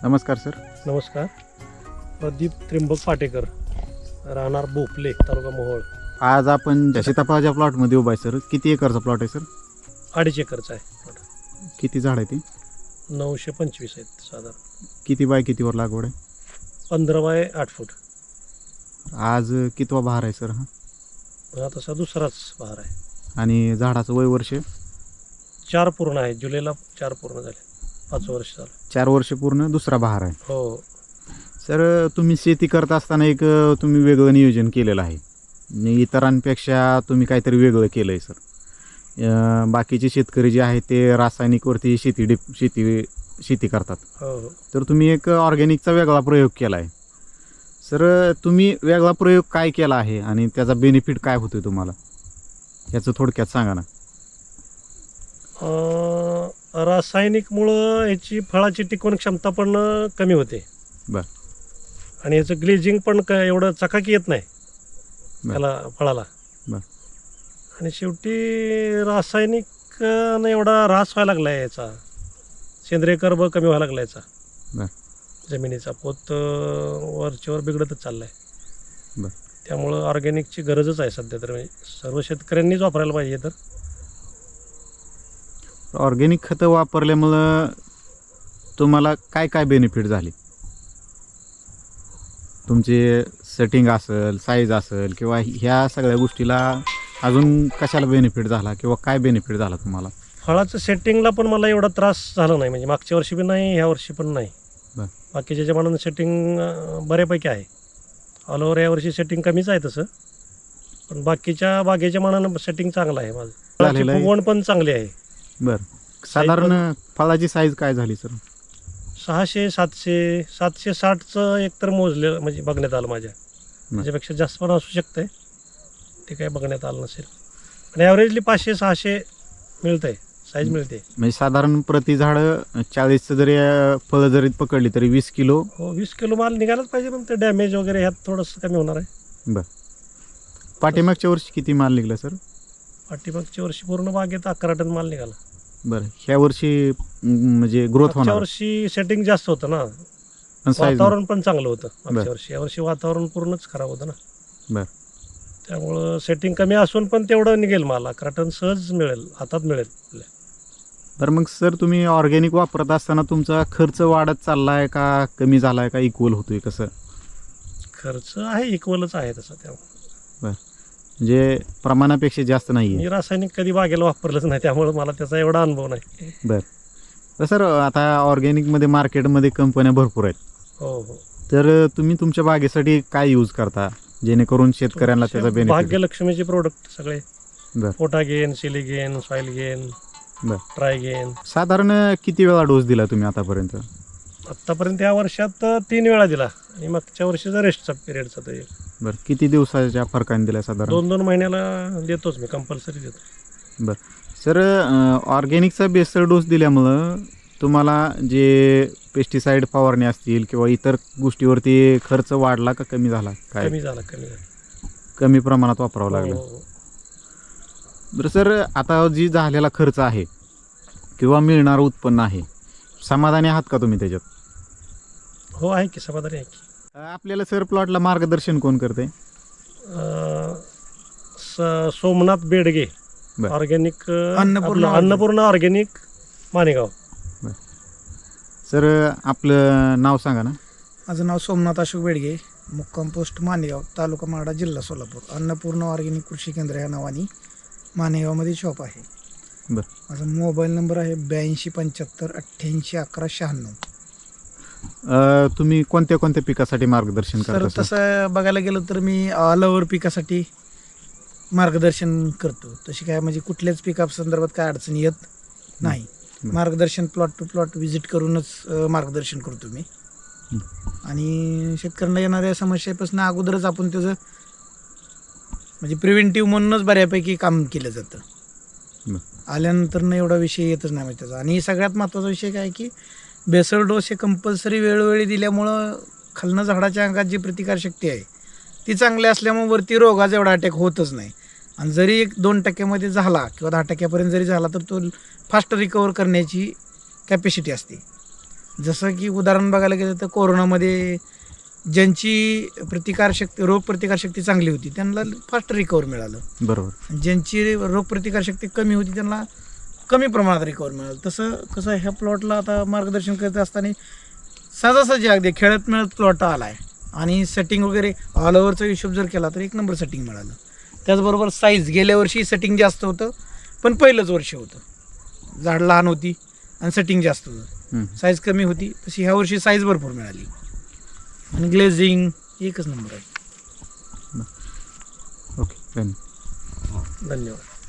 नमस्कार सर. नमस्कार. प्रदीप त्र्यंबक पाटेकर, राहणार बोपले, तालुका मोहोळ. आज आपण सीताफळाच्या प्लॉटमध्ये उभा आहे सर. किती एकरचा प्लॉट आहे सर? 2.5 एकरचा आहे. किती झाड आहे ते? 925 आहेत साधारण. किती बाय कितीवर लागवड आहे? 15 बाय 8 फूट. आज कितवा बहार आहे सर हा? हा तसा दुसराच बहार आहे. आणि झाडाचं वय वर्ष? 4 पूर्ण आहे. जुलैला 4 पूर्ण झाले. 5 वर्ष झालं. 4 वर्ष पूर्ण दुसरा बहार आहे. हो. सर तुम्ही शेती करत असताना एक तुम्ही वेगळं नियोजन केलेलं आहे आणि इतरांपेक्षा तुम्ही काहीतरी वेगळं केलं आहे सर. बाकीचे शेतकरी जे आहेत ते रासायनिकवरती शेती करतात. हो हो. तर तुम्ही एक ऑर्गॅनिकचा वेगळा प्रयोग केला आहे सर. तुम्ही वेगळा प्रयोग काय केला आहे आणि त्याचा बेनिफिट काय होतोय तुम्हाला, याचं थोडक्यात सांगा ना. रासायनिकमुळं याची फळाची टिकवण क्षमता पण कमी होते. बर. आणि याचं ग्लेजिंग पण एवढं चकाकी येत नाही बर. त्याला फळाला. बर. आणि शेवटी रासायनिक एवढा ऱ्हास व्हायला लागला आहे याचा. सेंद्रिय कर्ब कमी व्हायला लागला याचा. बर. जमिनीचा पोत वरच्यावर बिघडतच चालला आहे. बर. त्यामुळं ऑर्गॅनिकची गरजच आहे सध्या तर. म्हणजे सर्व शेतकऱ्यांनीच वापरायला पाहिजे. तर ऑर्गॅनिक खतं वापरल्यामुळं तुम्हाला काय काय बेनिफिट झाले? तुमचे सेटिंग असेल, साईज असेल, किंवा ह्या सगळ्या गोष्टीला अजून कशाला बेनिफिट झाला किंवा काय बेनिफिट झाला तुम्हाला? फळाचं सेटिंगला पण मला एवढा त्रास झाला नाही. म्हणजे मागच्या वर्षी पण नाही, ह्या वर्षी पण नाही. बर. बाकीच्या मानानं सेटिंग बऱ्यापैकी आहे. ऑल ओव्हर यावर्षी सेटिंग कमीच आहे तसं, पण बाकीच्या बागेच्या मानानं सेटिंग चांगलं आहे माझं. फळाची फुगवण पण चांगली आहे. बरं. साधारण फळाची साईज काय झाली सर? 600, 700, 760चं एकतर मोजलं म्हणजे बघण्यात आलं माझ्या. त्याच्यापेक्षा जास्त पण असू शकतंय, ते काय बघण्यात आलं नसेल. आणि ॲव्हरेजली 500-600 मिळतंय, साईज मिळते. म्हणजे साधारण प्रति झाड 40 जरी फळं जरी पकडली तरी 20 किलो. हो, 20 किलो माल निघालाच पाहिजे. पण ते डॅमेज वगैरे ह्यात थोडंसं कमी होणार आहे. बरं. पाठीमागच्या वर्षी किती माल निघला सर? पाठीमागच्या वर्षी पूर्ण बागेत 11 टन माल निघाला. बरं. ह्या वर्षी म्हणजे ग्रोथ होणार? मागच्या वर्षी सेटिंग जास्त होतं ना, वातावरण पण चांगलं होतं मागच्या वर्षी. यावर्षी वातावरण पूर्णच खराब होतं ना. बरं. त्यामुळं सेटिंग कमी असून पण तेवढं निघेल माल. 11 टन सहज मिळेल, हातात मिळेल. बरं. मग सर तुम्ही ऑर्गॅनिक वापरत असताना तुमचा खर्च वाढत चालला आहे का कमी झाला आहे का इक्वल होतोय कसं? खर्च आहे, इक्वलच आहे तसं. त्यामुळे बरं. म्हणजे प्रमाणापेक्षा जास्त नाही आहे. मी रासायनिक कधी बागेला वापरलंच नाही, त्यामुळे मला त्याचा एवढा अनुभव नाही. बरं. तर सर आता ऑर्गॅनिकमध्ये मार्केटमध्ये कंपन्या भरपूर आहेत. हो हो. तर तुम्ही तुमच्या बागेसाठी काय यूज करता जेणेकरून शेतकऱ्यांना त्याचा बेनिफिट? भाग्यलक्ष्मीचे प्रोडक्ट सगळे. बरं. पोटागेन, सिलिगेन, सॉइल गेन, बरं. ट्रायगेन. साधारण किती वेळा डोस दिला तुम्ही आतापर्यंत? आत्तापर्यंत या वर्षात 3 वेळा दिला आणि मागच्या वर्षीचा रेस्टचा पिरियडचा तो एक. बरं. किती दिवसाच्या फरकाने दिला साधारण? 2-2 महिन्याला देतोच मी, कंपल्सरी देतो. बरं. सर ऑर्गॅनिकचा बेसल डोस दिल्यामुळं तुम्हाला जे पेस्टिसाईड फवारणी असतील किंवा इतर गोष्टीवरती खर्च वाढला का कमी झाला? काय कमी झाला. कमी प्रमाणात वापरावं लागलं? हो. बरं सर, आता जी झालेला खर्च आहे किंवा मिळणारं उत्पन्न आहे, समाधानी आहात का तुम्ही त्याच्यात? हो, आहे की, समाधानी आहे की. आपल्याला सर प्लॉटला मार्गदर्शन कोण करते? सोमनाथ बेडगे, बरं. Organic Annapurna organic, Manegaon. Sir आपलं नाव सांगा ना. माझं नाव सोमनाथ अशोक बेडगे, मुक्काम पोस्ट माणेगाव, तालुका माडा, जिल्हा सोलापूर. अन्नपूर्ण ऑर्गॅनिक कृषी केंद्र ह्या नावाने माणेगावमध्ये शॉप आहे. बरं. माझा मोबाईल नंबर आहे 8275 88 11 96. तुम्ही कोणत्या कोणत्या पिकासाठी मार्गदर्शन तर करता? तसं बघायला गेलं तर मी ऑल ओव्हर पिकासाठी मार्गदर्शन करतो. तशी काय म्हणजे कुठल्याच पिका संदर्भात काय अडचणी येत नाही. मार्गदर्शन प्लॉट टू प्लॉट व्हिजिट करूनच मार्गदर्शन करतो मी. आणि शेतकऱ्यांना येणाऱ्या समस्येपासून अगोदरच आपण त्याचं म्हणजे प्रिव्हेंटिव्ह म्हणूनच बऱ्यापैकी काम केलं जातं. आल्यानंतर ना एवढा विषय येतच नाही त्याचा. आणि सगळ्यात महत्त्वाचा विषय काय की बेसल डोस हे कंपल्सरी वेळोवेळी दिल्यामुळं खालनं झाडाच्या अंगात जी प्रतिकारशक्ती आहे ती चांगली असल्यामुळे वरती रोगाचा एवढा अटॅक होतच नाही. आणि जरी 1-2% झाला किंवा 10% जरी झाला तर तो फास्ट रिकवर करण्याची कॅपॅसिटी असते. जसं की उदाहरण बघायला गेलं तर कोरोनामध्ये ज्यांची रोगप्रतिकारशक्ती चांगली होती त्यांना फास्ट रिकवर मिळालं. बरोबर. ज्यांची रोगप्रतिकारशक्ती कमी होती त्यांना कमी प्रमाणात रिकवर मिळालं. तसं कसं ह्या प्लॉटला आता मार्गदर्शन करत असताना सहजासहजी अगदी खेळत मिळत प्लॉट आला आहे आणि सेटिंग वगैरे ऑल ओव्हरचा हिशोब जर केला तर एक नंबर सेटिंग मिळालं. त्याचबरोबर साईज गेल्या वर्षी सेटिंग जास्त होतं पण पहिलंच वर्ष होतं, झाड लहान होती आणि सेटिंग जास्त होतं, साईज कमी होती. तशी ह्या वर्षी साईज भरपूर मिळाली आणि ग्लेझिंग एकच नंबर आहे. ओके, धन्यवाद. धन्यवाद.